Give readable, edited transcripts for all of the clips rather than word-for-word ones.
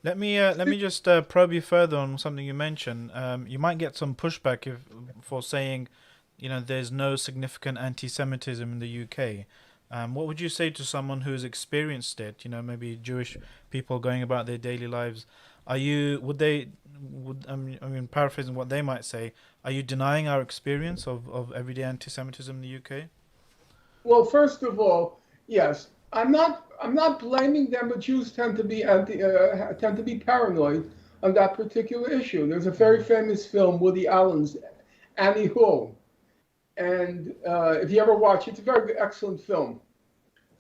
Let me just probe you further on something you mentioned. You might get some pushback for saying, there's no significant anti-Semitism in the UK. What would you say to someone who's experienced it? Maybe Jewish people going about their daily lives. Would paraphrasing what they might say, are you denying our experience of everyday anti-Semitism in the UK? Well, first of all, yes, I'm not blaming them, but Jews tend to be paranoid on that particular issue. There's a very famous film, Woody Allen's Annie Hall, and if you ever watch it, it's a very excellent film.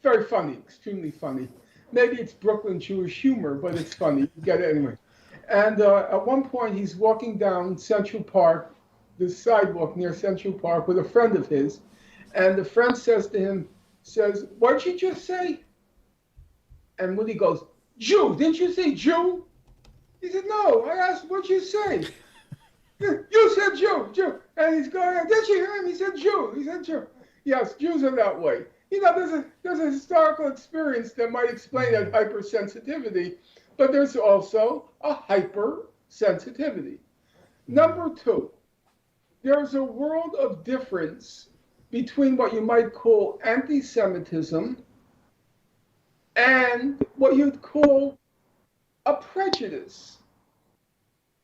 Very funny, extremely funny. Maybe it's Brooklyn Jewish humor, but it's funny. You get it anyway. And at one point, he's walking down Central Park, the sidewalk near Central Park, with a friend of his, and the friend says to him, "What'd you just say?" And Woody goes, "Jew, didn't you say Jew?" He said, "No, I asked, what'd you say?" "You said Jew, Jew." And he's going, "Did you hear him? He said Jew, he said Jew." Yes, Jews are that way. There's a historical experience that might explain that hypersensitivity, but there's also a hypersensitivity. Number two, there's a world of difference between what you might call anti-Semitism and what you'd call a prejudice,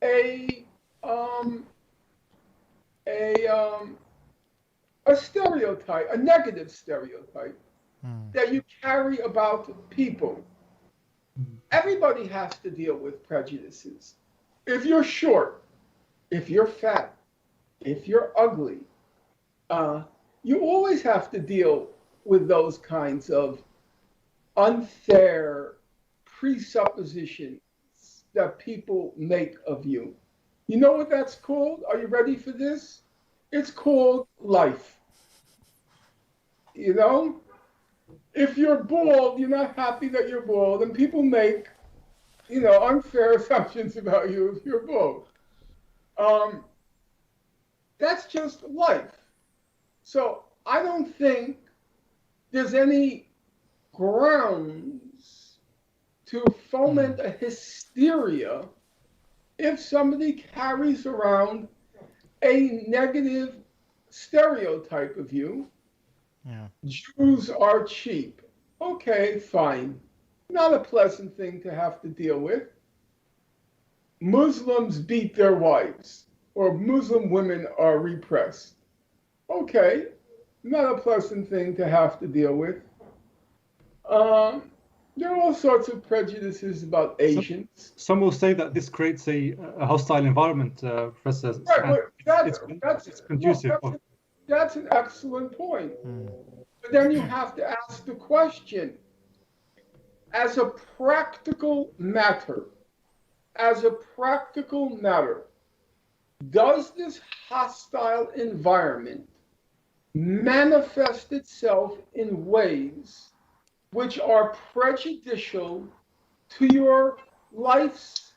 a um, a a stereotype, a negative stereotype Hmm. that you carry about people. Everybody has to deal with prejudices. If you're short, if you're fat, if you're ugly, uh, you always have to deal with those kinds of unfair presuppositions that people make of you. You know what that's called? Are you ready for this? It's called life. You know, if you're bald, you're not happy that you're bald, and people make, unfair assumptions about you if you're bald. Um, that's just life. So I don't think there's any grounds to Hmm. foment a hysteria if somebody carries around a negative stereotype of you. Yeah. Jews are cheap. Okay, fine. Not a pleasant thing to have to deal with. Muslims beat their wives, or Muslim women are repressed. Okay, not a pleasant thing to have to deal with. Um, there are all sorts of prejudices about Some, Asians. some will say that this creates a hostile environment, Professor, Right, and but that, that's it's look, conducive of. that's an excellent point. Hmm. But then you have to ask the question, as a practical matter, as a practical matter, does this hostile environment manifest itself in ways which are prejudicial to your life's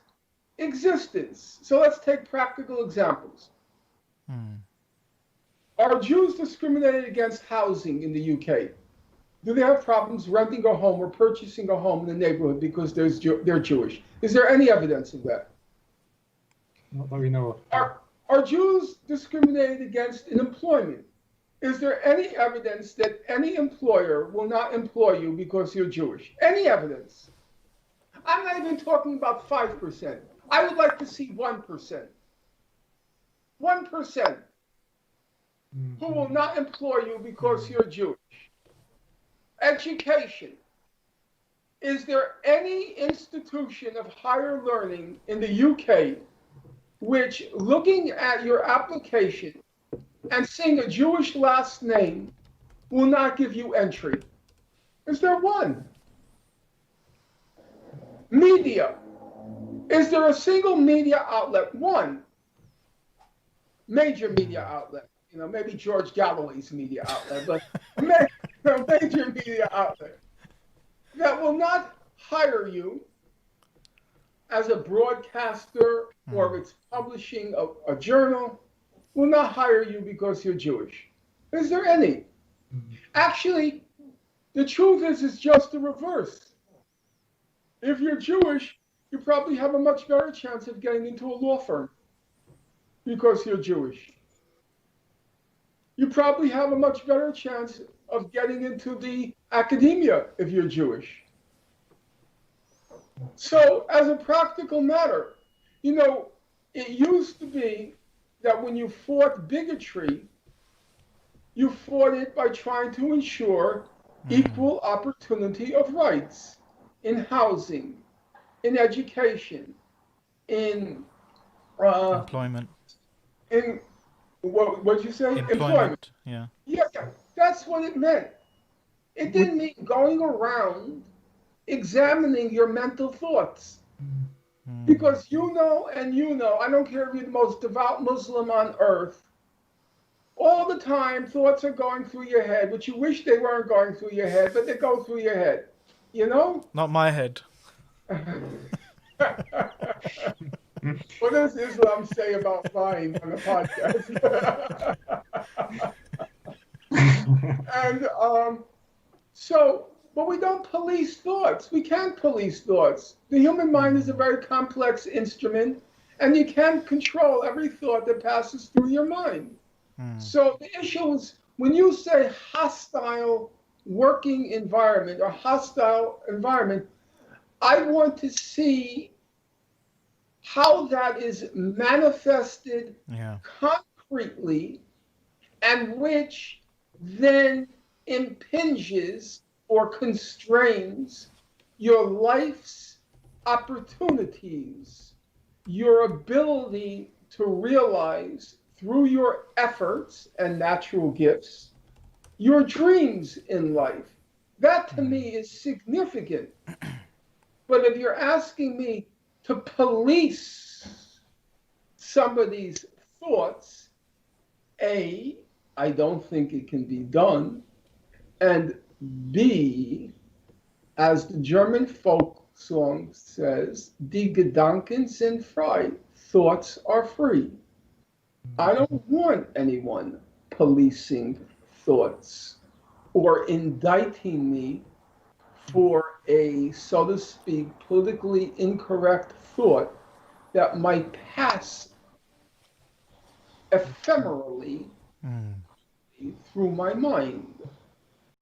existence? So let's take practical examples. Hmm. Are Jews discriminated against housing in the UK? Do they have problems renting a home or purchasing a home in the neighborhood because they're Jewish? Is there any evidence of that? Not that we know of. Are Jews discriminated against in employment? Is there any evidence that any employer will not employ you because you're Jewish? Any evidence? I'm not even talking about 5%. I would like to see 1%. 1% who will not employ you because you're Jewish. Education. Is there any institution of higher learning in the UK which, looking at your application and seeing a Jewish last name, will not give you entry? Is there one? Media. Is there a single media outlet, one major media outlet? Maybe George Galloway's media outlet, but a major media outlet that will not hire you as a broadcaster, or if it's publishing a journal, will not hire you because you're Jewish? Is there any? Actually, the truth is it's just the reverse. If you're Jewish, you probably have a much better chance of getting into a law firm because you're Jewish. You probably have a much better chance of getting into the academia if you're Jewish. So, as a practical matter, it used to be that when you fought bigotry, you fought it by trying to ensure equal opportunity of rights in housing, in education, in Employment. in what'd you say? Employment. Yeah. Yeah, that's what it meant. It didn't mean going around examining your mental thoughts. Because I don't care if you're the most devout Muslim on earth, all the time thoughts are going through your head, which you wish they weren't going through your head, but they go through your head. You know? Not my head. What does Islam say about mine on the podcast? And but we don't police thoughts. We can't police thoughts. The human mind is a very complex instrument, and you can't control every thought that passes through your mind. So the issue is when you say hostile working environment or hostile environment, I want to see how that is manifested concretely and which then impinges or constrains your life's opportunities, your ability to realize through your efforts and natural gifts, your dreams in life. That to me is significant. But if you're asking me to police somebody's thoughts, A, I don't think it can be done. And B, as the German folk song says, die Gedanken sind frei, thoughts are free. I don't want anyone policing thoughts or indicting me for a, so to speak, politically incorrect thought that might pass ephemerally through my mind.